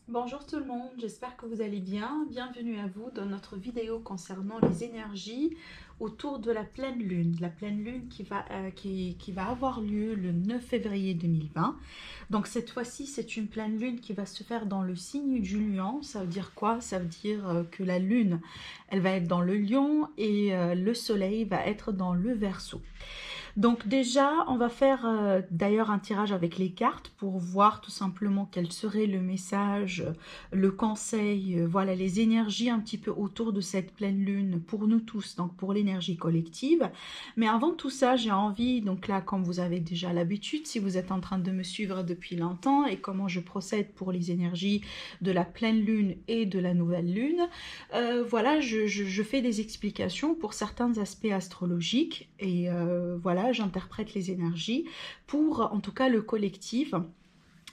Bonjour tout le monde, j'espère que vous allez bien. Bienvenue à vous dans notre vidéo concernant les énergies autour de la pleine lune. La pleine lune qui va avoir lieu le 9 février 2020. Donc cette fois-ci, c'est une pleine lune qui va se faire dans le signe du lion. Ça veut dire quoi? Ça veut dire que la lune, elle va être dans le lion et le soleil va être dans le verseau. Donc déjà, on va faire d'ailleurs un tirage avec les cartes pour voir tout simplement quel serait le message, le conseil, voilà les énergies un petit peu autour de cette pleine lune pour nous tous, donc pour l'énergie collective. Mais avant tout ça, j'ai envie, donc là comme vous avez déjà l'habitude, si vous êtes en train de me suivre depuis longtemps et comment je procède pour les énergies de la pleine lune et de la nouvelle lune, voilà, je fais des explications pour certains aspects astrologiques et voilà, j'interprète les énergies pour en tout cas le collectif.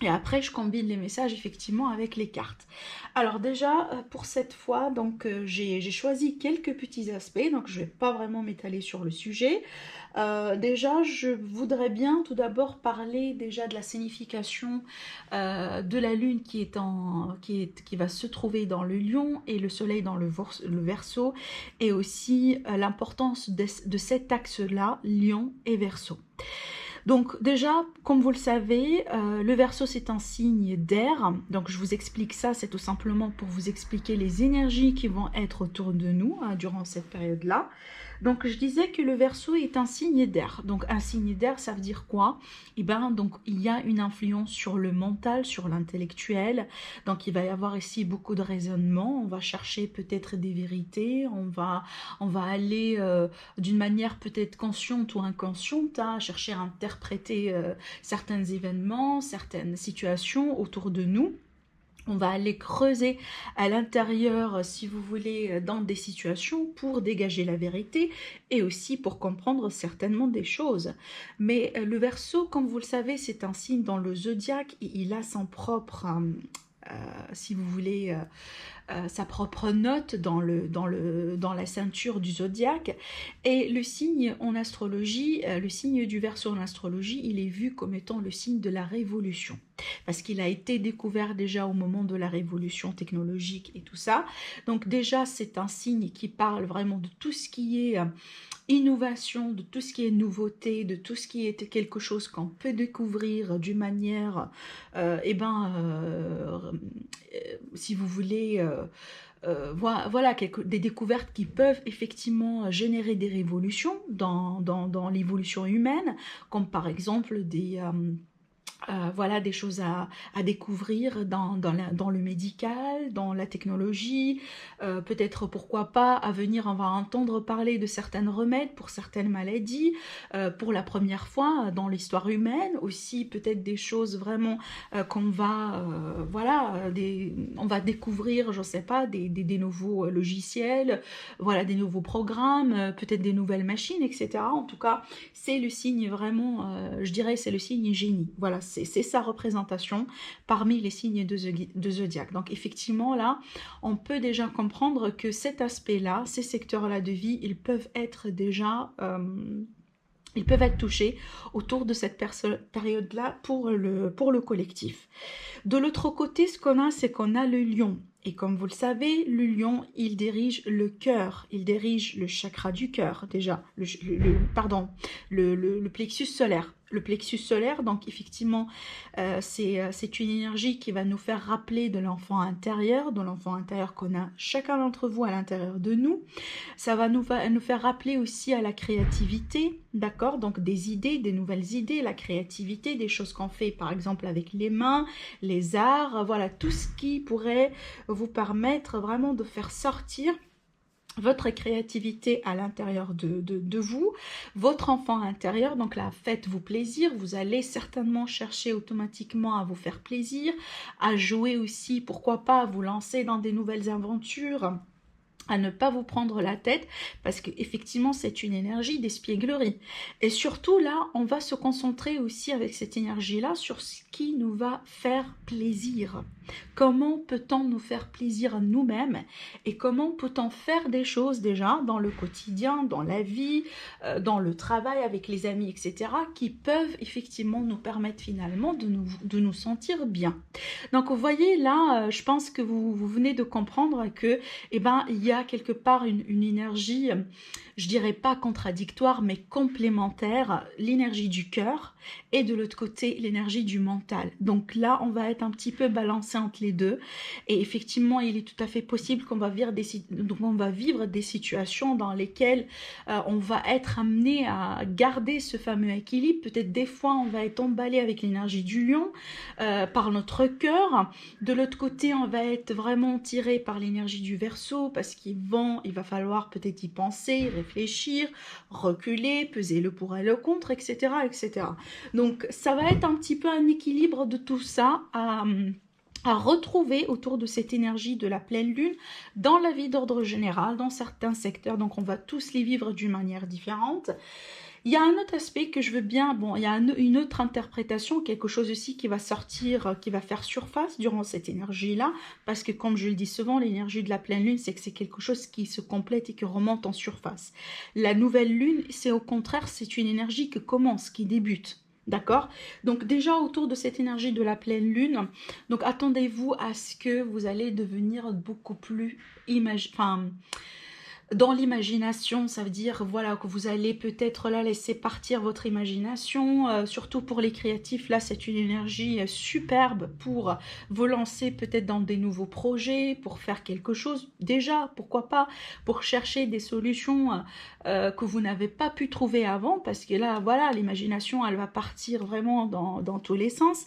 Et après, je combine les messages effectivement avec les cartes. Alors déjà, pour cette fois, donc j'ai choisi quelques petits aspects, donc je ne vais pas vraiment m'étaler sur le sujet. Déjà, je voudrais bien tout d'abord parler déjà de la signification de la lune qui va se trouver dans le lion et le soleil dans le verseau, et aussi l'importance de cet axe-là, lion et verseau. Donc déjà, comme vous le savez, le Verseau c'est un signe d'air. Donc je vous explique ça, c'est tout simplement pour vous expliquer les énergies qui vont être autour de nous durant cette période-là. Donc je disais que le Verseau est un signe d'air. Donc un signe d'air, ça veut dire quoi? Eh bien, donc il y a une influence sur le mental, sur l'intellectuel. Donc il va y avoir ici beaucoup de raisonnement. On va chercher peut-être des vérités. On va aller d'une manière peut-être consciente ou inconsciente, à chercher à interpréter certains événements, certaines situations autour de nous. On va aller creuser à l'intérieur, si vous voulez, dans des situations pour dégager la vérité et aussi pour comprendre certainement des choses. Mais le Verseau, comme vous le savez, c'est un signe dans le zodiaque et il a son propre, si vous voulez, sa propre note dans la ceinture du zodiaque. Et le signe en astrologie, le signe du Verseau en astrologie, il est vu comme étant le signe de la révolution. Parce qu'il a été découvert déjà au moment de la révolution technologique et tout ça. Donc déjà, c'est un signe qui parle vraiment de tout ce qui est innovation, de tout ce qui est nouveauté, de tout ce qui est quelque chose qu'on peut découvrir d'une manière, si vous voulez, voilà, des découvertes qui peuvent effectivement générer des révolutions dans l'évolution humaine, comme par exemple voilà, des choses à découvrir dans le médical, dans la technologie, peut-être pourquoi pas à venir on va entendre parler de certains remèdes pour certaines maladies, pour la première fois dans l'histoire humaine, aussi peut-être des choses vraiment qu'on va, voilà, on va découvrir, je sais pas, des nouveaux logiciels, voilà, des nouveaux programmes, peut-être des nouvelles machines, etc. En tout cas, c'est le signe vraiment, je dirais, c'est le signe génie. Voilà, c'est sa représentation parmi les signes de zodiaque. Donc effectivement, là, on peut déjà comprendre que cet aspect-là, ces secteurs-là de vie, ils peuvent être déjà... ils peuvent être touchés autour de cette période-là pour le collectif. De l'autre côté, ce qu'on a, c'est qu'on a le lion. Et comme vous le savez, le lion, il dirige le cœur, il dirige le chakra du cœur déjà, le plexus solaire. Le plexus solaire, donc effectivement, c'est une énergie qui va nous faire rappeler de l'enfant intérieur qu'on a chacun d'entre vous à l'intérieur de nous. Ça va nous faire rappeler aussi à la créativité, d'accord? Donc des idées, des nouvelles idées, la créativité, des choses qu'on fait par exemple avec les mains, les arts, voilà, tout ce qui pourrait vous permettre vraiment de faire sortir votre créativité à l'intérieur de vous, votre enfant intérieur. Donc là, faites-vous plaisir, vous allez certainement chercher automatiquement à vous faire plaisir, à jouer aussi, pourquoi pas, à vous lancer dans des nouvelles aventures, à ne pas vous prendre la tête parce qu'effectivement c'est une énergie d'espièglerie. Et surtout là, on va se concentrer aussi avec cette énergie-là sur ce qui nous va faire plaisir. Comment peut-on nous faire plaisir à nous-mêmes et comment peut-on faire des choses déjà dans le quotidien, dans la vie, dans le travail avec les amis, etc. qui peuvent effectivement nous permettre finalement de nous sentir bien. Donc vous voyez là, je pense que vous venez de comprendre que eh ben, il y a quelque part une énergie, je dirais pas contradictoire, mais complémentaire, l'énergie du cœur et de l'autre côté, l'énergie du mental. Donc là, on va être un petit peu balancé entre les deux et effectivement, il est tout à fait possible qu'on va vivre des situations dans lesquelles on va être amené à garder ce fameux équilibre. Peut-être des fois, on va être emballé avec l'énergie du lion par notre cœur. De l'autre côté, on va être vraiment tiré par l'énergie du Verseau parce qu'il va falloir peut-être y penser, réfléchir, reculer, peser le pour et le contre, etc., etc. Donc, ça va être un petit peu un équilibre de tout ça à retrouver autour de cette énergie de la pleine lune dans la vie d'ordre général, dans certains secteurs. Donc, on va tous les vivre d'une manière différente. Il y a un autre aspect que je veux bien, bon, il y a une autre interprétation, quelque chose aussi qui va sortir, qui va faire surface durant cette énergie-là, parce que comme je le dis souvent, l'énergie de la pleine lune, c'est que c'est quelque chose qui se complète et qui remonte en surface. La nouvelle lune, c'est au contraire, c'est une énergie qui commence, qui débute. D'accord? Donc déjà autour de cette énergie de la pleine lune, donc attendez-vous à ce que vous allez devenir beaucoup plus dans l'imagination, ça veut dire voilà que vous allez peut-être là laisser partir votre imagination, surtout pour les créatifs, là c'est une énergie superbe pour vous lancer peut-être dans des nouveaux projets, pour faire quelque chose déjà, pourquoi pas, pour chercher des solutions que vous n'avez pas pu trouver avant, parce que là voilà, l'imagination elle va partir vraiment dans tous les sens,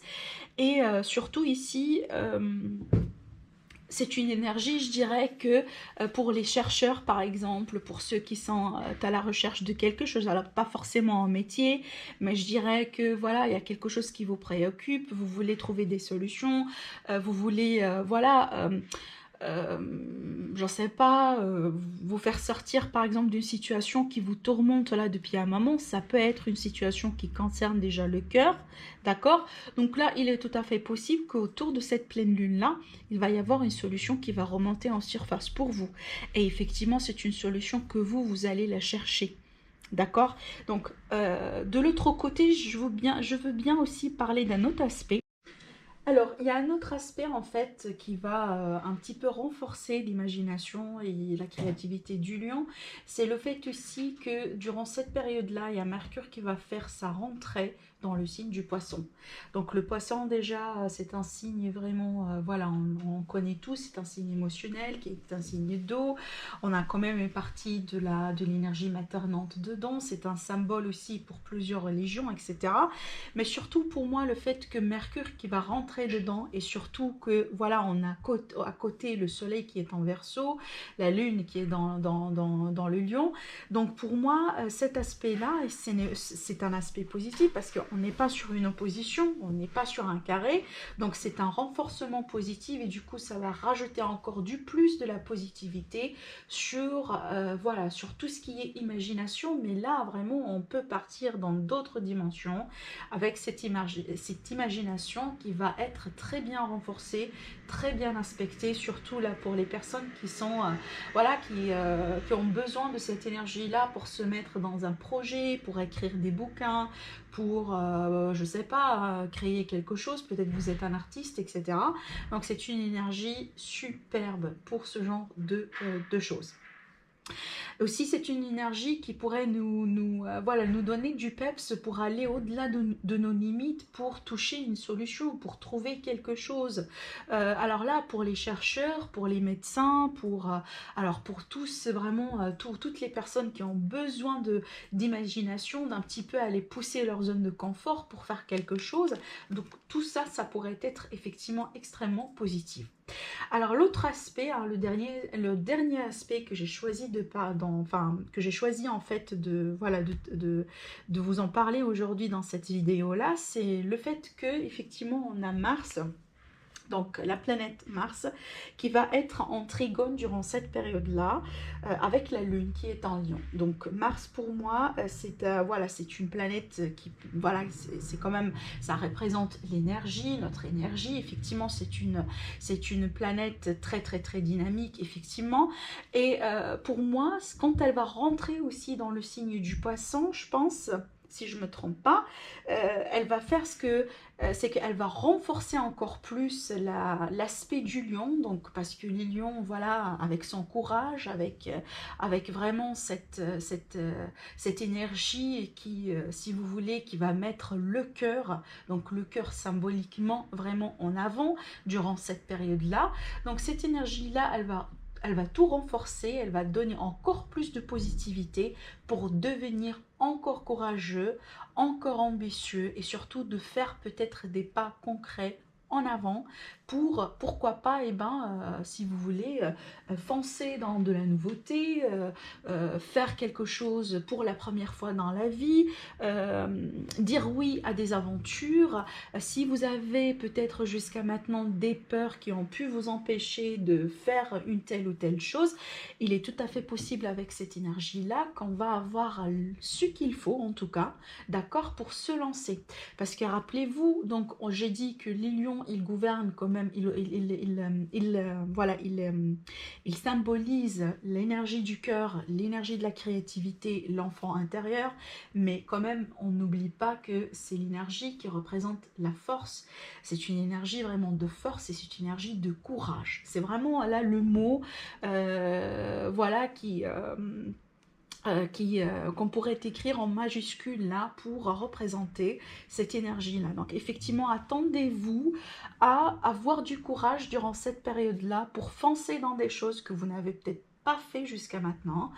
et surtout ici... c'est une énergie, je dirais que pour les chercheurs, par exemple, pour ceux qui sont à la recherche de quelque chose, alors pas forcément en métier, mais je dirais que voilà, il y a quelque chose qui vous préoccupe, vous voulez trouver des solutions, vous voulez, j'en sais pas, vous faire sortir par exemple d'une situation qui vous tourmente là depuis un moment, ça peut être une situation qui concerne déjà le cœur, d'accord? Donc là, il est tout à fait possible qu'autour de cette pleine lune-là, il va y avoir une solution qui va remonter en surface pour vous. Et effectivement, c'est une solution que vous allez la chercher. D'accord? Donc, de l'autre côté, je veux bien aussi parler d'un autre aspect. Alors, il y a un autre aspect en fait qui va un petit peu renforcer l'imagination et la créativité du lion. C'est le fait aussi que durant cette période-là, il y a Mercure qui va faire sa rentrée dans le signe du poisson. Donc le poisson déjà, c'est un signe vraiment, voilà, on connaît tous, c'est un signe émotionnel, qui est un signe d'eau. On a quand même une partie de l'énergie maternante dedans. C'est un symbole aussi pour plusieurs religions, etc. Mais surtout pour moi, le fait que Mercure qui va rentrer dedans et surtout que voilà, on a à côté le soleil qui est en Verseau, la lune qui est dans le lion. Donc pour moi, cet aspect-là, c'est un aspect positif parce qu'on n'est pas sur une opposition, on n'est pas sur un carré. Donc c'est un renforcement positif et du coup, ça va rajouter encore du plus de la positivité sur, voilà, sur tout ce qui est imagination. Mais là, vraiment, on peut partir dans d'autres dimensions avec cette imagination qui va être très bien renforcée, très bien inspectée, surtout là pour les personnes qui sont, voilà, qui ont besoin de cette énergie-là pour se mettre dans un projet, pour écrire des bouquins, pour, je sais pas, créer quelque chose, peut-être vous êtes un artiste, etc. Donc c'est une énergie superbe pour ce genre de choses. Aussi, c'est une énergie qui pourrait voilà, nous donner du peps pour aller au-delà de nos limites, pour toucher une solution, pour trouver quelque chose. Alors là, pour les chercheurs, pour les médecins, alors pour tous, vraiment, toutes les personnes qui ont besoin d'imagination, d'un petit peu aller pousser leur zone de confort pour faire quelque chose. Donc tout ça, ça pourrait être effectivement extrêmement positif. Alors l'autre aspect, hein, le dernier aspect que j'ai choisi en fait voilà, de vous en parler aujourd'hui dans cette vidéo là, c'est le fait que effectivement on a Mars Donc, la planète Mars qui va être en trigone durant cette période-là avec la Lune qui est en Lion. Donc, Mars pour moi, voilà, c'est une planète qui, voilà, c'est quand même, ça représente l'énergie, notre énergie. Effectivement, c'est une planète très, très, très dynamique, effectivement. Et pour moi, quand elle va rentrer aussi dans le signe du Poisson, je pense, si je ne me trompe pas, elle va faire c'est qu'elle va renforcer encore plus l'aspect du lion, donc parce que les lions, voilà, avec son courage, avec vraiment cette énergie qui, si vous voulez, qui va mettre le cœur, donc le cœur symboliquement vraiment en avant durant cette période-là. Donc cette énergie-là, elle va tout renforcer, elle va donner encore plus de positivité pour devenir encore courageux, encore ambitieux et surtout de faire peut-être des pas concrets en avant pour, pourquoi pas, si vous voulez, foncer dans de la nouveauté, faire quelque chose pour la première fois dans la vie, dire oui à des aventures. Si vous avez peut-être jusqu'à maintenant des peurs qui ont pu vous empêcher de faire une telle ou telle chose, il est tout à fait possible avec cette énergie-là qu'on va avoir ce qu'il faut, en tout cas, d'accord, pour se lancer. Parce que rappelez-vous, donc j'ai dit que les lions, ils gouvernent quand même, il symbolise l'énergie du cœur, l'énergie de la créativité, l'enfant intérieur, mais quand même, on n'oublie pas que c'est l'énergie qui représente la force. C'est une énergie vraiment de force et c'est une énergie de courage. C'est vraiment là le mot, voilà, qu'on pourrait écrire en majuscule là pour représenter cette énergie-là. Donc effectivement, attendez-vous à avoir du courage durant cette période-là pour foncer dans des choses que vous n'avez peut-être pas fait jusqu'à maintenant,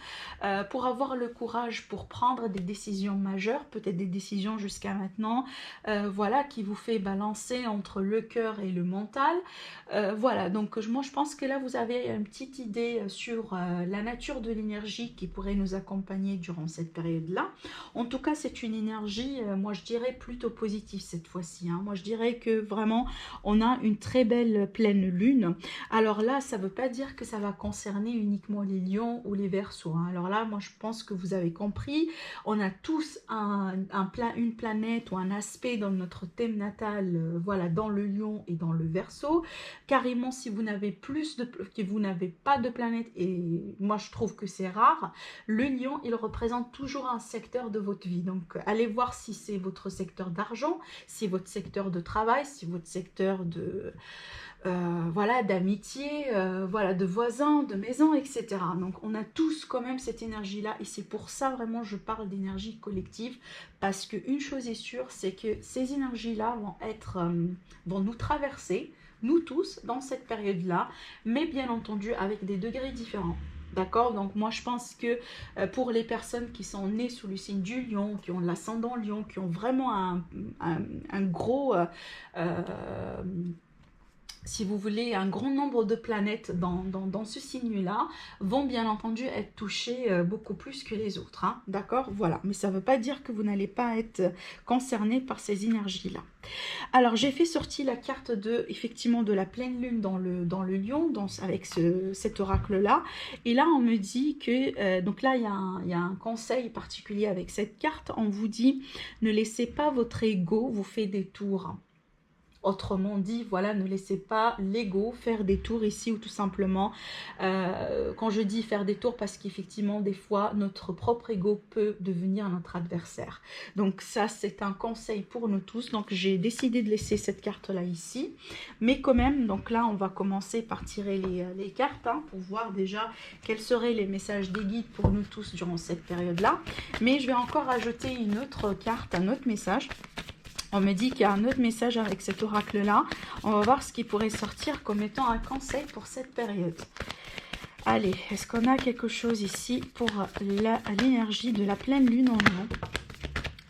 pour avoir le courage pour prendre des décisions majeures, peut-être des décisions jusqu'à maintenant, voilà, qui vous fait balancer entre le cœur et le mental. Voilà, donc moi je pense que là vous avez une petite idée sur la nature de l'énergie qui pourrait nous accompagner durant cette période-là. En tout cas, c'est une énergie, moi je dirais plutôt positive cette fois-ci, hein. Moi je dirais que vraiment on a une très belle pleine lune. Alors là, ça ne veut pas dire que ça va concerner uniquement les lions ou les verseaux, hein. Alors là, moi je pense que vous avez compris, on a tous une planète ou un aspect dans notre thème natal, voilà, dans le lion et dans le verseau. Carrément, si vous n'avez pas de planète, et moi je trouve que c'est rare, le lion, il représente toujours un secteur de votre vie. Donc allez voir si c'est votre secteur d'argent, si c'est votre secteur de travail, si c'est votre secteur de voilà, d'amitié, voilà, de voisins, de maisons, etc. Donc on a tous quand même cette énergie-là et c'est pour ça vraiment je parle d'énergie collective, parce qu'une chose est sûre, c'est que ces énergies-là vont nous traverser, nous tous, dans cette période-là, mais bien entendu avec des degrés différents. D'accord? Donc moi je pense que pour les personnes qui sont nées sous le signe du lion, qui ont l'ascendant lion, qui ont vraiment un gros... si vous voulez, un grand nombre de planètes dans ce signe-là vont bien entendu être touchées beaucoup plus que les autres, hein, d'accord? Voilà, mais ça ne veut pas dire que vous n'allez pas être concerné par ces énergies-là. Alors, j'ai fait sortir la carte effectivement de la pleine lune dans le lion, avec cet oracle-là. Et là, on me dit que, donc là, il y a un conseil particulier avec cette carte. On vous dit, ne laissez pas votre ego vous faire des tours. Autrement dit, voilà, ne laissez pas l'ego faire des tours ici, ou tout simplement, quand je dis faire des tours, parce qu'effectivement, des fois, notre propre ego peut devenir notre adversaire. Donc ça, c'est un conseil pour nous tous. Donc j'ai décidé de laisser cette carte-là ici. Mais quand même, donc là, on va commencer par tirer les cartes, hein, pour voir déjà quels seraient les messages des guides pour nous tous durant cette période-là. Mais je vais encore ajouter une autre carte, un autre message. On me dit qu'il y a un autre message avec cet oracle-là. On va voir ce qui pourrait sortir comme étant un conseil pour cette période. Allez, est-ce qu'on a quelque chose ici pour l'énergie de la pleine lune en lion?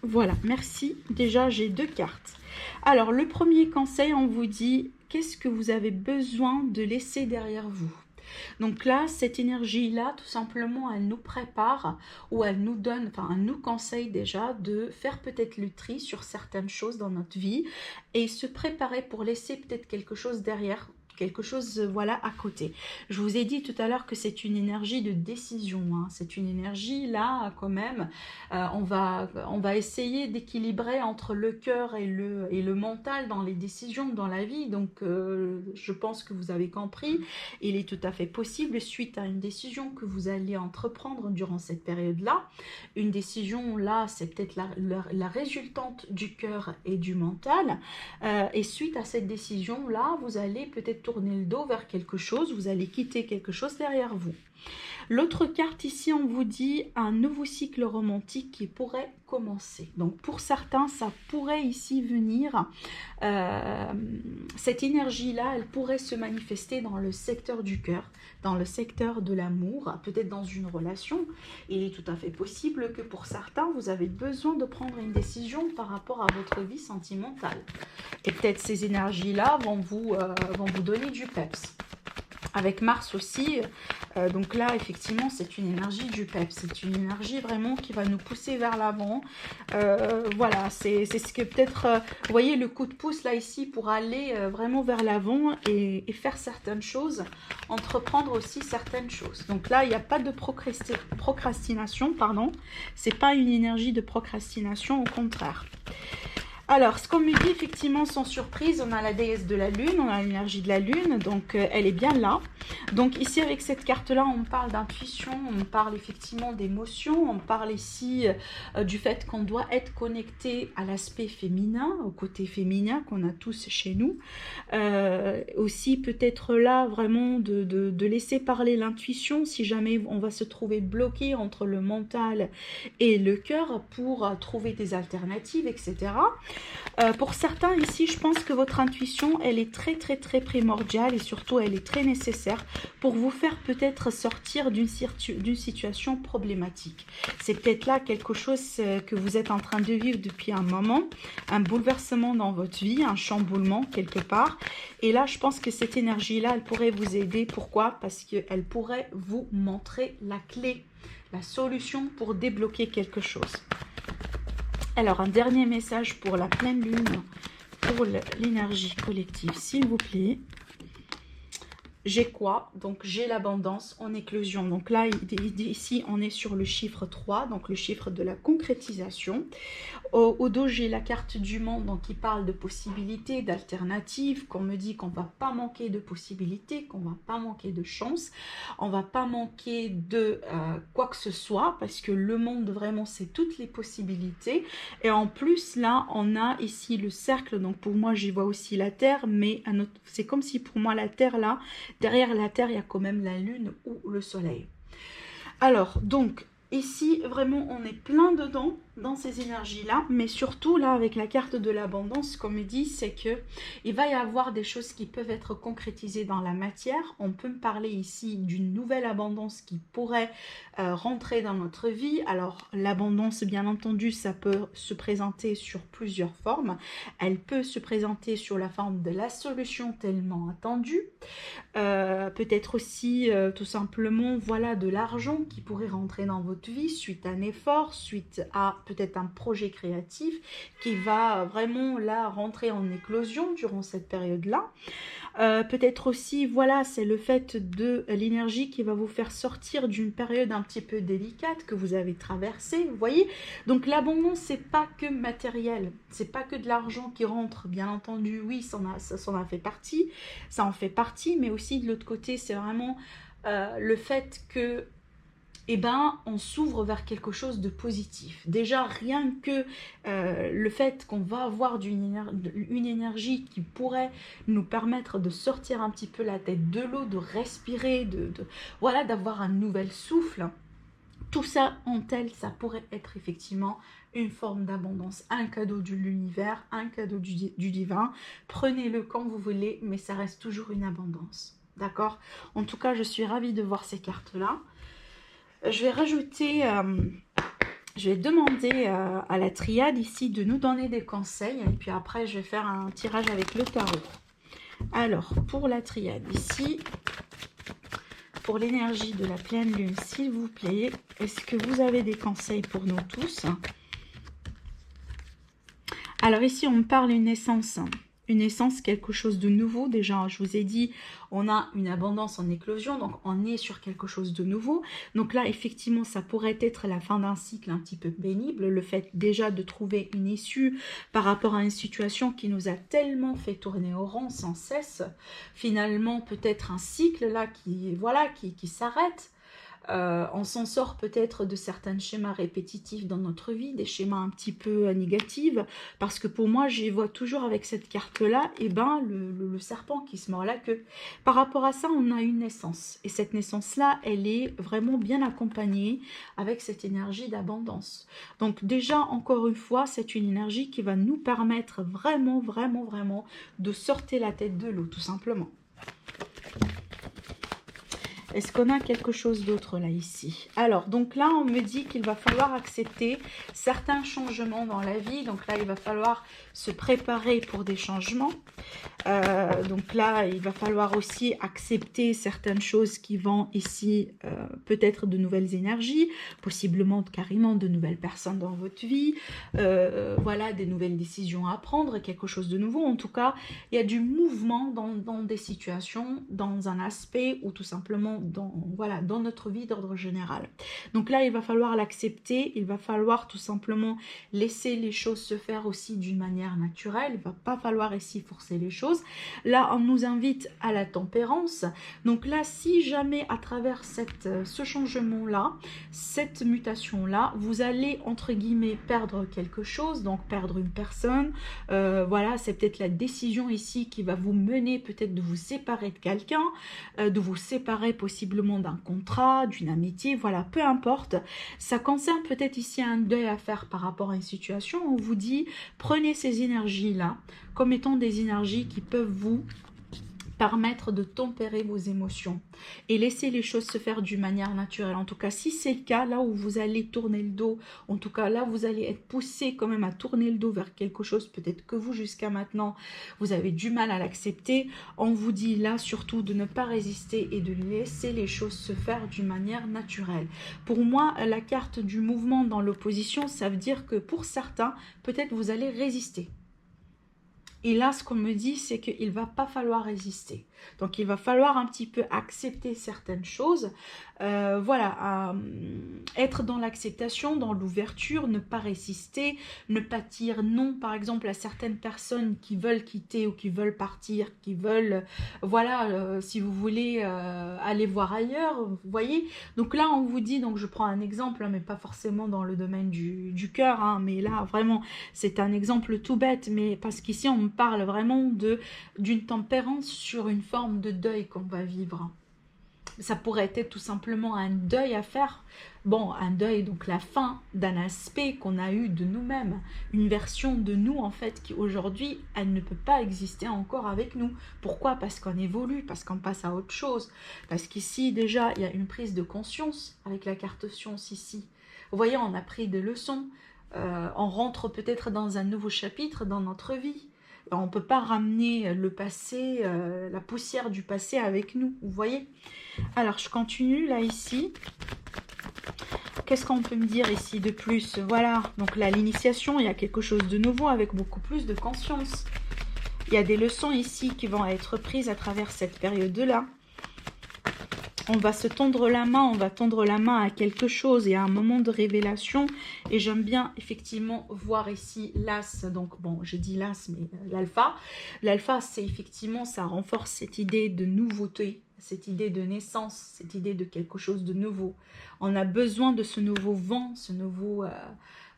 Voilà, merci. Déjà, j'ai 2 cartes. Alors, le premier conseil, on vous dit, qu'est-ce que vous avez besoin de laisser derrière vous? Donc là, cette énergie-là, tout simplement, elle nous prépare ou elle nous donne, enfin, elle nous conseille déjà de faire peut-être le tri sur certaines choses dans notre vie et se préparer pour laisser peut-être quelque chose derrière, quelque chose voilà à côté. Je vous ai dit tout à l'heure que c'est une énergie de décision, hein. C'est une énergie là quand même, on va essayer d'équilibrer entre le cœur et le mental dans les décisions dans la vie. Donc je pense que vous avez compris, il est tout à fait possible suite à une décision que vous allez entreprendre durant cette période là, une décision là c'est peut-être la résultante du cœur et du mental, et suite à cette décision là vous allez peut-être tourner le dos vers quelque chose, vous allez quitter quelque chose derrière vous. L'autre carte ici, on vous dit un nouveau cycle romantique qui pourrait commencer. Donc pour certains, ça pourrait ici venir, cette énergie-là, elle pourrait se manifester dans le secteur du cœur, dans le secteur de l'amour, peut-être dans une relation. Il est tout à fait possible que pour certains, vous avez besoin de prendre une décision par rapport à votre vie sentimentale. Et peut-être ces énergies-là vont vous donner du peps. Avec Mars aussi, donc là effectivement c'est une énergie du peps, c'est une énergie vraiment qui va nous pousser vers l'avant. Voilà, c'est ce que peut-être, vous voyez le coup de pouce là ici pour aller vraiment vers l'avant et faire certaines choses, entreprendre aussi certaines choses. Donc là il n'y a pas de procrastination, pardon, c'est pas une énergie de procrastination, au contraire. Alors, ce qu'on me dit, effectivement, sans surprise, on a la déesse de la lune, on a l'énergie de la lune, donc elle est bien là. Donc ici, avec cette carte-là, on parle d'intuition, on parle effectivement d'émotion, on parle ici du fait qu'on doit être connecté à l'aspect féminin, au côté féminin qu'on a tous chez nous. Aussi, peut-être là, vraiment, de laisser parler l'intuition, si jamais on va se trouver bloqué entre le mental et le cœur pour trouver des alternatives, etc. Pour certains ici, je pense que votre intuition, elle est très primordiale et surtout elle est très nécessaire pour vous faire peut-être sortir d'une situation problématique. C'est peut-être là quelque chose que vous êtes en train de vivre depuis un moment, un bouleversement dans votre vie, un chamboulement quelque part. Et là, je pense que cette énergie-là, elle pourrait vous aider. Pourquoi? Parce qu'elle pourrait vous montrer la clé, la solution pour débloquer quelque chose. Alors, un dernier message pour la pleine lune, pour l'énergie collective, s'il vous plaît. J'ai quoi? Donc, j'ai l'abondance en éclosion. Donc là, ici, on est sur le chiffre 3, donc le chiffre de la concrétisation. Au dos, j'ai la carte du monde, donc qui parle de possibilités, d'alternatives, qu'on me dit qu'on ne va pas manquer de possibilités, qu'on ne va pas manquer de chance, on ne va pas manquer de quoi que ce soit, parce que le monde, vraiment, c'est toutes les possibilités. Et en plus, là, on a ici le cercle, donc pour moi, j'y vois aussi la Terre, mais c'est comme si pour moi, la Terre, là, derrière la Terre, il y a quand même la Lune ou le Soleil. Alors, donc, ici, vraiment, on est plein dedans, dans ces énergies-là. Mais surtout, là, avec la carte de l'abondance, comme il dit, c'est que il va y avoir des choses qui peuvent être concrétisées dans la matière. On peut me parler ici d'une nouvelle abondance qui pourrait rentrer dans notre vie. Alors, l'abondance, bien entendu, ça peut se présenter sur plusieurs formes. Elle peut se présenter sur la forme de la solution tellement attendue. Peut-être aussi, tout simplement, voilà, de l'argent qui pourrait rentrer dans votre vie suite à un effort, suite à peut-être un projet créatif qui va vraiment là rentrer en éclosion durant cette période-là. Peut-être aussi, voilà, c'est le fait de l'énergie qui va vous faire sortir d'une période un petit peu délicate que vous avez traversée, vous voyez. Donc l'abondance, c'est pas que matériel, c'est pas que de l'argent qui rentre, bien entendu, oui, ça en fait partie, ça en fait partie, mais aussi de l'autre côté, c'est vraiment le fait que on s'ouvre vers quelque chose de positif. Déjà, rien que le fait qu'on va avoir une énergie qui pourrait nous permettre de sortir un petit peu la tête de l'eau, de respirer, voilà, d'avoir un nouvel souffle. Tout ça en tel, ça pourrait être effectivement une forme d'abondance, un cadeau de l'univers, un cadeau du divin. Prenez-le quand vous voulez, mais ça reste toujours une abondance. D'accord? En tout cas, je suis ravie de voir ces cartes-là. Je vais rajouter, je vais demander à la triade ici de nous donner des conseils. Et puis après, je vais faire un tirage avec le tarot. Alors, pour la triade ici, pour l'énergie de la pleine lune, s'il vous plaît, est-ce que vous avez des conseils pour nous tous? Alors ici, on me parle d'une naissance. Une naissance, quelque chose de nouveau. Déjà, je vous ai dit, on a une abondance en éclosion, donc on est sur quelque chose de nouveau. Donc là, effectivement, ça pourrait être la fin d'un cycle un petit peu pénible. Le fait déjà de trouver une issue par rapport à une situation qui nous a tellement fait tourner au rond sans cesse. Finalement, peut-être un cycle là qui, voilà, qui s'arrête. On s'en sort peut-être de certains schémas répétitifs dans notre vie, des schémas un petit peu négatifs, parce que pour moi, j'y vois toujours avec cette carte-là, et ben, le serpent qui se mord la queue. Par rapport à ça, on a une naissance, et cette naissance-là, elle est vraiment bien accompagnée avec cette énergie d'abondance. Donc déjà, encore une fois, c'est une énergie qui va nous permettre vraiment, vraiment, vraiment de sortir la tête de l'eau, tout simplement. Est-ce qu'on a quelque chose d'autre là, ici? Alors, donc là, on me dit qu'il va falloir accepter certains changements dans la vie. Donc là, il va falloir se préparer pour des changements. Donc là, il va falloir aussi accepter certaines choses qui vont ici, peut-être de nouvelles énergies, possiblement carrément de nouvelles personnes dans votre vie. Voilà, des nouvelles décisions à prendre, quelque chose de nouveau. En tout cas, il y a du mouvement dans des situations, dans un aspect ou tout simplement voilà, dans notre vie d'ordre général. Donc là, il va falloir l'accepter, il va falloir tout simplement laisser les choses se faire aussi d'une manière naturelle, il ne va pas falloir ici forcer les choses. Là, on nous invite à la tempérance. Donc là, si jamais à travers ce changement-là, cette mutation-là, vous allez, entre guillemets, perdre quelque chose, donc perdre une personne, voilà, c'est peut-être la décision ici qui va vous mener peut-être de vous séparer de quelqu'un, de vous séparer possiblement d'un contrat, d'une amitié, voilà, peu importe. Ça concerne peut-être ici un deuil à faire par rapport à une situation. On vous dit, prenez ces énergies-là comme étant des énergies qui peuvent vous permettre de tempérer vos émotions et laisser les choses se faire d'une manière naturelle. En tout cas, si c'est le cas, là où vous allez tourner le dos, en tout cas là vous allez être poussé quand même à tourner le dos vers quelque chose, peut-être que vous jusqu'à maintenant vous avez du mal à l'accepter, on vous dit là surtout de ne pas résister et de laisser les choses se faire d'une manière naturelle. Pour moi, la carte du mouvement dans l'opposition, ça veut dire que pour certains, peut-être vous allez résister. Et là, ce qu'on me dit, c'est qu'il ne va pas falloir résister. Donc, il va falloir un petit peu accepter certaines choses. Voilà, être dans l'acceptation, dans l'ouverture, ne pas résister, ne pas dire non, par exemple, à certaines personnes qui veulent quitter ou qui veulent partir, qui veulent, voilà, si vous voulez aller voir ailleurs, vous voyez. Donc là, on vous dit, donc je prends un exemple, mais pas forcément dans le domaine du cœur, hein, mais là, vraiment, c'est un exemple tout bête, mais parce qu'ici, on me parle vraiment d'une tempérance sur une forme de deuil qu'on va vivre. Ça pourrait être tout simplement un deuil à faire. Bon, un deuil, donc la fin d'un aspect qu'on a eu de nous-mêmes. Une version de nous, en fait, qui aujourd'hui, elle ne peut pas exister encore avec nous. Pourquoi? Parce qu'on évolue, parce qu'on passe à autre chose. Parce qu'ici, déjà, il y a une prise de conscience avec la carte science ici. Vous voyez, on a pris des leçons. On rentre peut-être dans un nouveau chapitre dans notre vie. On ne peut pas ramener le passé, la poussière du passé avec nous, vous voyez. Alors, je continue, là, ici. Qu'est-ce qu'on peut me dire ici de plus? Voilà, donc là, l'initiation, il y a quelque chose de nouveau avec beaucoup plus de conscience. Il y a des leçons ici qui vont être prises à travers cette période-là. On va se tendre la main, on va tendre la main à quelque chose et à un moment de révélation. Et j'aime bien effectivement voir ici l'as. Donc bon, j'ai dit l'as, mais l'alpha. L'alpha, c'est effectivement, ça renforce cette idée de nouveauté, cette idée de naissance, cette idée de quelque chose de nouveau. On a besoin de ce nouveau vent, ce nouveau...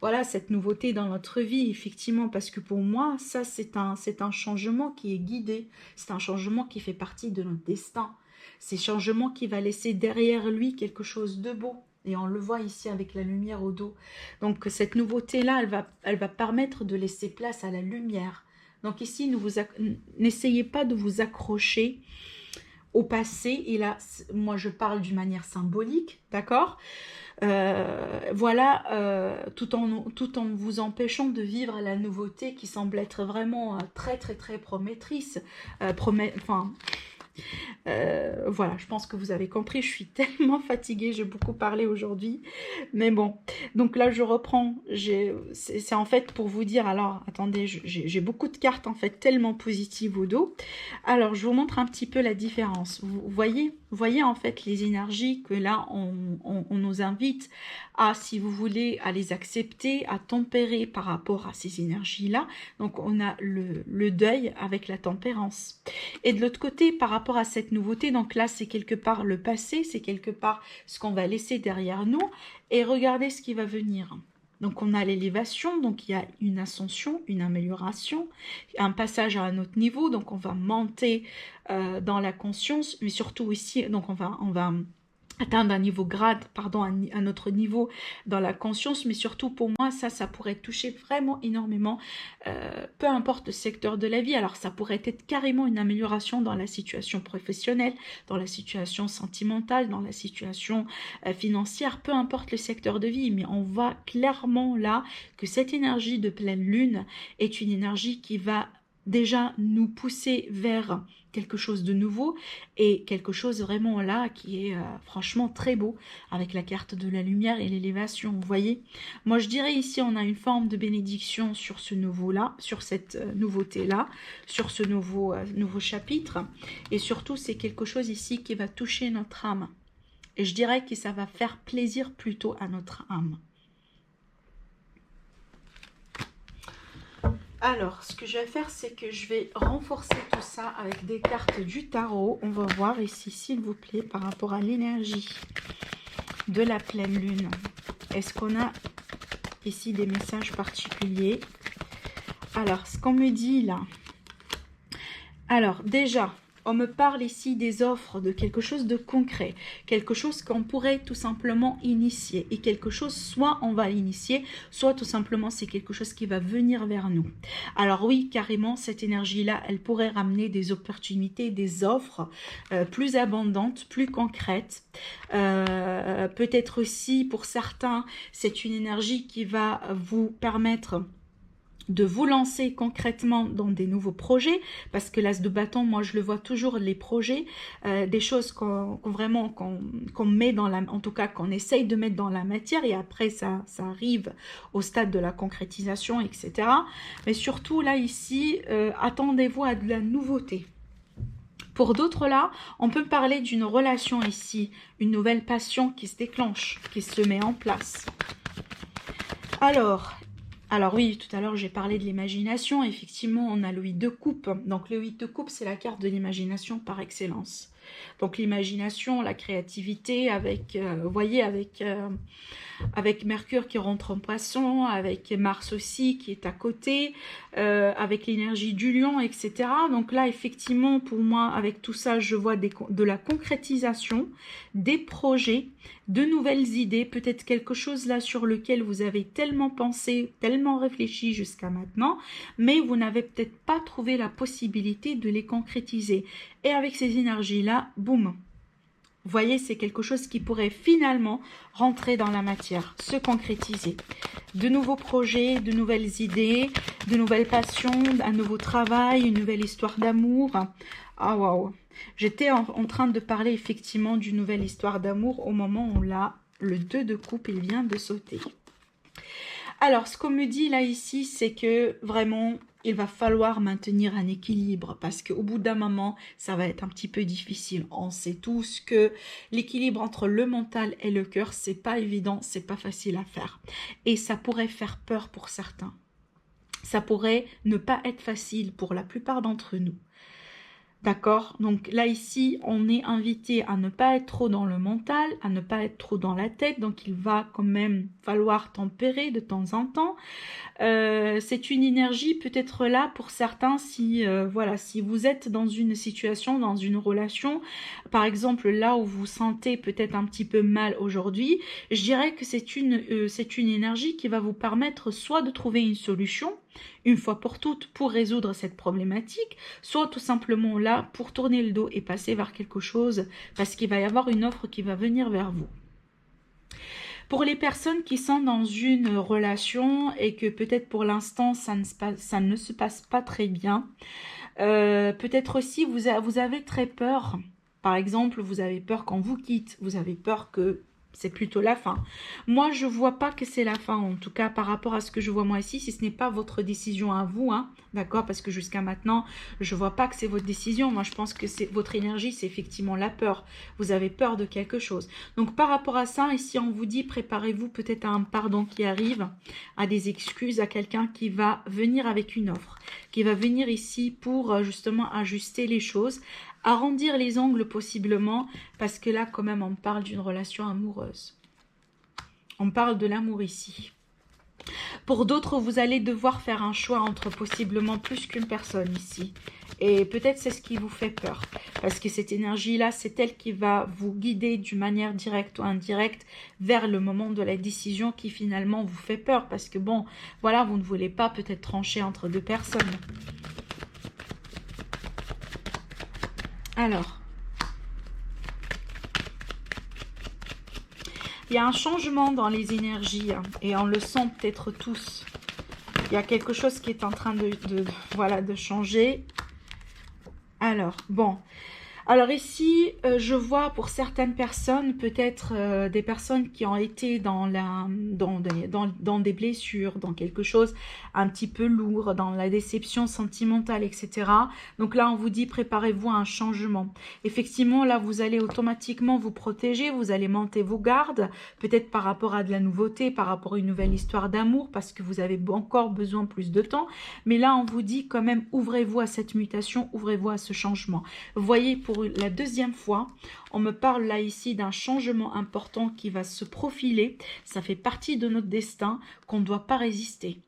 voilà, cette nouveauté dans notre vie, effectivement, parce que pour moi, ça, c'est un changement qui est guidé. C'est un changement qui fait partie de notre destin. C'est un changement qui va laisser derrière lui quelque chose de beau. Et on le voit ici avec la lumière au dos. Donc cette nouveauté-là, elle va permettre de laisser place à la lumière. Donc ici, n'essayez pas de vous accrocher au passé. Et là, moi je parle d'une manière symbolique, d'accord ? Voilà, tout en vous empêchant de vivre la nouveauté qui semble être vraiment très très très promettrice. Voilà, je pense que vous avez compris, je suis tellement fatiguée, j'ai beaucoup parlé aujourd'hui. Mais bon, donc là je reprends, c'est en fait pour vous dire, alors attendez, j'ai beaucoup de cartes en fait tellement positives au dos. Alors je vous montre un petit peu la différence. Vous voyez en fait les énergies que là on nous invite à, si vous voulez, à les accepter, à tempérer par rapport à ces énergies-là. Donc on a le deuil avec la tempérance. Et de l'autre côté, par rapport à cette nouveauté, donc là c'est quelque part le passé, c'est quelque part ce qu'on va laisser derrière nous, et regardez ce qui va venir. Donc on a l'élévation, donc il y a une ascension, une amélioration, un passage à un autre niveau, donc on va monter dans la conscience, mais surtout ici, donc on va atteindre un niveau grade, pardon, un autre niveau dans la conscience, mais surtout pour moi, ça pourrait toucher vraiment énormément, peu importe le secteur de la vie. Alors ça pourrait être carrément une amélioration dans la situation professionnelle, dans la situation sentimentale, dans la situation financière, peu importe le secteur de vie, mais on voit clairement là que cette énergie de pleine lune est une énergie qui va déjà nous pousser vers quelque chose de nouveau et quelque chose vraiment là qui est franchement très beau avec la carte de la lumière et l'élévation. Vous voyez, moi je dirais ici on a une forme de bénédiction sur ce nouveau là, sur cette nouveauté là, sur ce nouveau chapitre, et surtout c'est quelque chose ici qui va toucher notre âme, et je dirais que ça va faire plaisir plutôt à notre âme. Alors, ce que je vais faire, c'est que je vais renforcer tout ça avec des cartes du tarot. On va voir ici, s'il vous plaît, par rapport à l'énergie de la pleine lune. Est-ce qu'on a ici des messages particuliers? Alors, ce qu'on me dit là. Alors, déjà, on me parle ici des offres, de quelque chose de concret, quelque chose qu'on pourrait tout simplement initier, et quelque chose, soit on va l'initier, soit tout simplement c'est quelque chose qui va venir vers nous. Alors oui, carrément, cette énergie-là, elle pourrait ramener des opportunités, des offres plus abondantes, plus concrètes. Peut-être aussi, pour certains, c'est une énergie qui va vous permettre de vous lancer concrètement dans des nouveaux projets, parce que l'as de bâton, moi je le vois toujours, les projets, des choses qu'on met dans la, en tout cas qu'on essaye de mettre dans la matière, et après ça arrive au stade de la concrétisation, etc. Mais surtout là ici, attendez-vous à de la nouveauté. Pour d'autres là, on peut parler d'une relation ici, une nouvelle passion qui se déclenche, qui se met en place. Alors oui, tout à l'heure j'ai parlé de l'imagination. Effectivement, on a le 8 de coupe. Donc le 8 de coupe, c'est la carte de l'imagination par excellence. Donc l'imagination, la créativité, avec, vous voyez, avec Mercure qui rentre en poisson, avec Mars aussi qui est à côté, avec l'énergie du lion, etc. Donc là, effectivement, pour moi, avec tout ça, je vois de la concrétisation, des projets, de nouvelles idées, peut-être quelque chose là sur lequel vous avez tellement pensé, tellement réfléchi jusqu'à maintenant, mais vous n'avez peut-être pas trouvé la possibilité de les concrétiser. Et avec ces énergies-là, boum! Vous voyez, c'est quelque chose qui pourrait finalement rentrer dans la matière, se concrétiser. De nouveaux projets, de nouvelles idées, de nouvelles passions, un nouveau travail, une nouvelle histoire d'amour. Ah waouh! J'étais en train de parler effectivement d'une nouvelle histoire d'amour au moment où là, le 2 de coupe, il vient de sauter. Alors, ce qu'on me dit là ici, c'est que vraiment, il va falloir maintenir un équilibre, parce qu'au bout d'un moment, ça va être un petit peu difficile. On sait tous que l'équilibre entre le mental et le cœur, c'est pas évident, c'est pas facile à faire. Et ça pourrait faire peur pour certains. Ça pourrait ne pas être facile pour la plupart d'entre nous. D'accord? Donc là, ici, on est invité à ne pas être trop dans le mental, à ne pas être trop dans la tête. Donc, il va quand même falloir tempérer de temps en temps. C'est une énergie peut-être là pour certains si, voilà, si vous êtes dans une situation, dans une relation, par exemple là où vous sentez peut-être un petit peu mal aujourd'hui, je dirais que c'est une énergie qui va vous permettre soit de trouver une solution, une fois pour toutes, pour résoudre cette problématique, soit tout simplement là pour tourner le dos et passer vers quelque chose, parce qu'il va y avoir une offre qui va venir vers vous. Pour les personnes qui sont dans une relation et que peut-être pour l'instant ça ne se passe pas très bien, Peut-être aussi, vous avez très peur. Par exemple, vous avez peur qu'on vous quitte. Vous avez peur que c'est plutôt la fin. Moi, je vois pas que c'est la fin, en tout cas par rapport à ce que je vois moi ici, si ce n'est pas votre décision à vous, hein, d'accord? Parce que jusqu'à maintenant, je vois pas que c'est votre décision. Moi, je pense que c'est votre énergie, c'est effectivement la peur. Vous avez peur de quelque chose. Donc, par rapport à ça, ici, on vous dit, préparez-vous peut-être à un pardon qui arrive, à des excuses, à quelqu'un qui va venir avec une offre, qui va venir ici pour justement ajuster les choses, arrondir les angles possiblement, parce que là, quand même, on parle d'une relation amoureuse. On parle de l'amour ici. Pour d'autres, vous allez devoir faire un choix entre possiblement plus qu'une personne ici. Et peut-être c'est ce qui vous fait peur. Parce que cette énergie-là, c'est elle qui va vous guider d'une manière directe ou indirecte vers le moment de la décision qui finalement vous fait peur. Parce que bon, voilà, vous ne voulez pas peut-être trancher entre deux personnes. Alors, il y a un changement dans les énergies hein, et on le sent peut-être tous. Il y a quelque chose qui est en train de changer. Alors, bon. Alors ici, je vois pour certaines personnes, peut-être des personnes qui ont été dans des blessures, dans quelque chose un petit peu lourd, dans la déception sentimentale, etc. Donc là, on vous dit, préparez-vous à un changement. Effectivement, là, vous allez automatiquement vous protéger, vous allez monter vos gardes, peut-être par rapport à de la nouveauté, par rapport à une nouvelle histoire d'amour, parce que vous avez encore besoin plus de temps. Mais là, on vous dit quand même, ouvrez-vous à cette mutation, ouvrez-vous à ce changement. Vous voyez, pour la deuxième fois, on me parle là ici d'un changement important qui va se profiler. Ça fait partie de notre destin qu'on ne doit pas résister.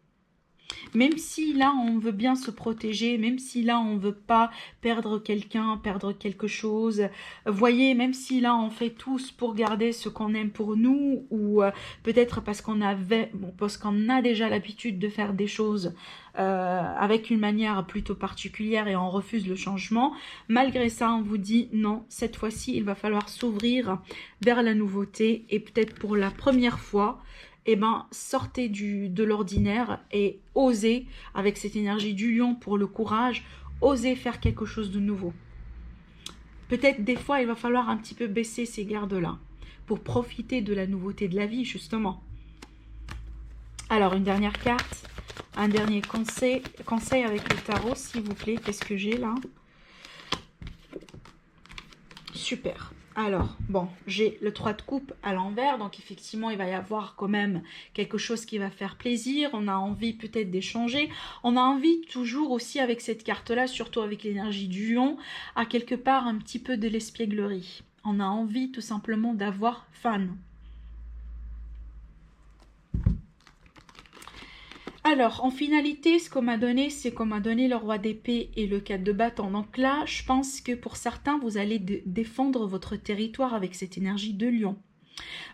Même si là, on veut bien se protéger, même si là, on ne veut pas perdre quelqu'un, perdre quelque chose. Voyez, même si là, on fait tous pour garder ce qu'on aime pour nous, ou peut-être parce qu'on a déjà l'habitude de faire des choses avec une manière plutôt particulière et on refuse le changement. Malgré ça, on vous dit non, cette fois-ci, il va falloir s'ouvrir vers la nouveauté et peut-être pour la première fois, eh ben, sortez de l'ordinaire et osez, avec cette énergie du lion pour le courage, osez faire quelque chose de nouveau. Peut-être des fois, il va falloir un petit peu baisser ces gardes-là pour profiter de la nouveauté de la vie, justement. Alors, une dernière carte, un dernier conseil avec le tarot, s'il vous plaît. Qu'est-ce que j'ai là? Super. Alors, bon, j'ai le 3 de coupe à l'envers, donc effectivement, il va y avoir quand même quelque chose qui va faire plaisir. On a envie peut-être d'échanger. On a envie toujours aussi avec cette carte-là, surtout avec l'énergie du lion, à quelque part un petit peu de l'espièglerie. On a envie tout simplement d'avoir fun. Alors, en finalité, ce qu'on m'a donné, c'est qu'on m'a donné le roi d'épée et le 4 de bâton. Donc là, je pense que pour certains, vous allez défendre votre territoire avec cette énergie de lion.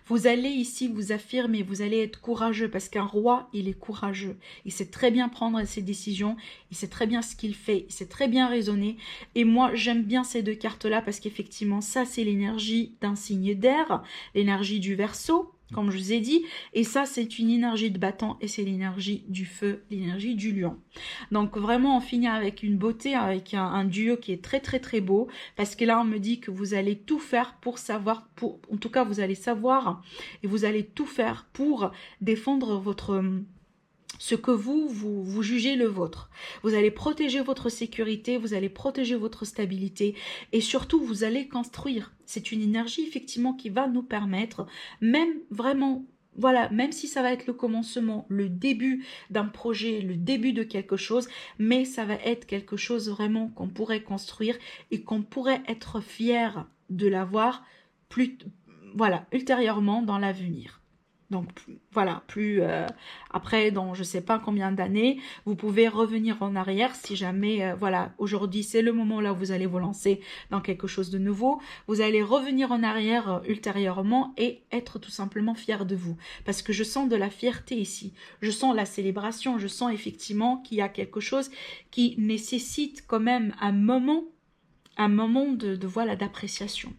Vous allez ici vous affirmer, vous allez être courageux parce qu'un roi, il est courageux. Il sait très bien prendre ses décisions, il sait très bien ce qu'il fait, il sait très bien raisonner. Et moi, j'aime bien ces deux cartes-là parce qu'effectivement, ça, c'est l'énergie d'un signe d'air, l'énergie du Verseau, comme je vous ai dit, et ça c'est une énergie de bâton et c'est l'énergie du feu, l'énergie du lion. Donc vraiment on finit avec une beauté, avec un duo qui est très très très beau, parce que là on me dit que vous allez tout faire pour savoir, en tout cas vous allez savoir et vous allez tout faire pour défendre ce que vous jugez le vôtre. Vous allez protéger votre sécurité, vous allez protéger votre stabilité et surtout vous allez construire. C'est une énergie effectivement qui va nous permettre, même vraiment, voilà, même si ça va être le commencement, le début d'un projet, le début de quelque chose, mais ça va être quelque chose vraiment qu'on pourrait construire et qu'on pourrait être fier de l'avoir voilà, ultérieurement dans l'avenir. Donc voilà, après, dans je ne sais pas combien d'années, vous pouvez revenir en arrière si jamais, voilà, aujourd'hui c'est le moment là où vous allez vous lancer dans quelque chose de nouveau. Vous allez revenir en arrière ultérieurement et être tout simplement fier de vous. Parce que je sens de la fierté ici, je sens la célébration, je sens effectivement qu'il y a quelque chose qui nécessite quand même un moment voilà, d'appréciation.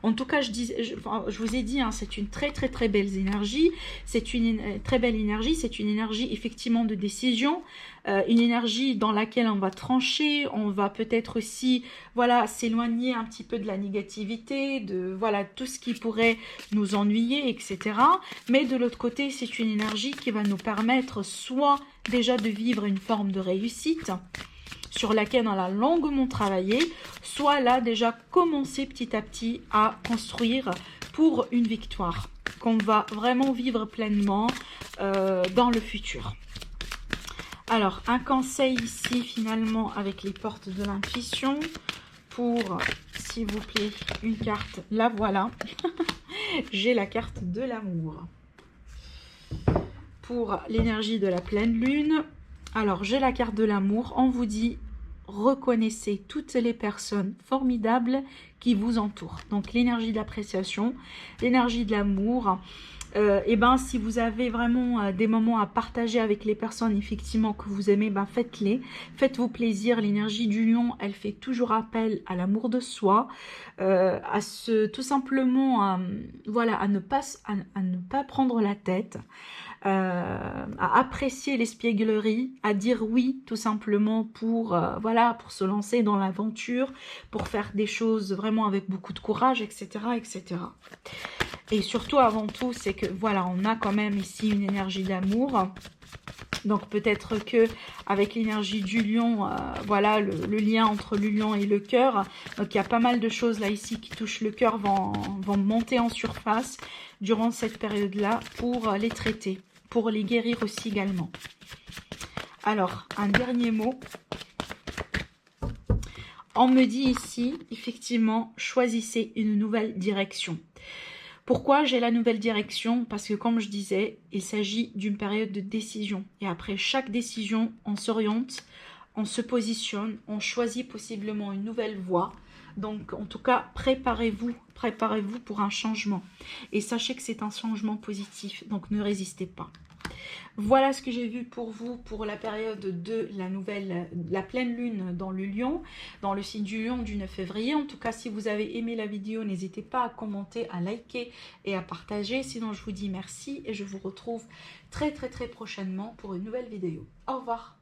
En tout cas, je vous ai dit, hein, c'est une très belle énergie. C'est une très belle énergie. C'est une énergie effectivement de décision, une énergie dans laquelle on va trancher. On va peut-être aussi, voilà, s'éloigner un petit peu de la négativité, de voilà tout ce qui pourrait nous ennuyer, etc. Mais de l'autre côté, c'est une énergie qui va nous permettre soit déjà de vivre une forme de réussite, sur laquelle on a longuement travaillé, soit là déjà commencer petit à petit à construire pour une victoire qu'on va vraiment vivre pleinement dans le futur. Alors, un conseil ici finalement avec les portes de l'intuition pour, s'il vous plaît, une carte, la voilà. J'ai la carte de l'amour. Pour l'énergie de la pleine lune, alors j'ai la carte de l'amour, on vous dit reconnaissez toutes les personnes formidables qui vous entourent. Donc l'énergie d'appréciation, l'énergie de l'amour. Et ben si vous avez vraiment des moments à partager avec les personnes effectivement que vous aimez, ben faites-les, faites-vous plaisir. L'énergie du lion, elle fait toujours appel à l'amour de soi, à tout simplement voilà, à ne pas prendre la tête, à apprécier l'espièglerie, à dire oui tout simplement pour voilà, pour se lancer dans l'aventure, pour faire des choses vraiment avec beaucoup de courage, etc., etc. Et surtout avant tout, c'est que voilà, on a quand même ici une énergie d'amour. Donc peut-être que avec l'énergie du lion, voilà, le lien entre le lion et le cœur. Donc il y a pas mal de choses là ici qui touchent le cœur, vont monter en surface durant cette période-là pour les traiter, pour les guérir aussi également. Alors, un dernier mot. On me dit ici, effectivement, choisissez une nouvelle direction. Pourquoi j'ai la nouvelle direction? Parce que comme je disais, il s'agit d'une période de décision. Et après chaque décision, on s'oriente, on se positionne, on choisit possiblement une nouvelle voie. Donc en tout cas, préparez-vous pour un changement. Et sachez que c'est un changement positif, donc ne résistez pas. Voilà ce que j'ai vu pour vous pour la période de la pleine lune dans le lion, dans le signe du lion du 9 février. En tout cas, si vous avez aimé la vidéo, n'hésitez pas à commenter, à liker et à partager. Sinon, je vous dis merci et je vous retrouve très prochainement pour une nouvelle vidéo. Au revoir.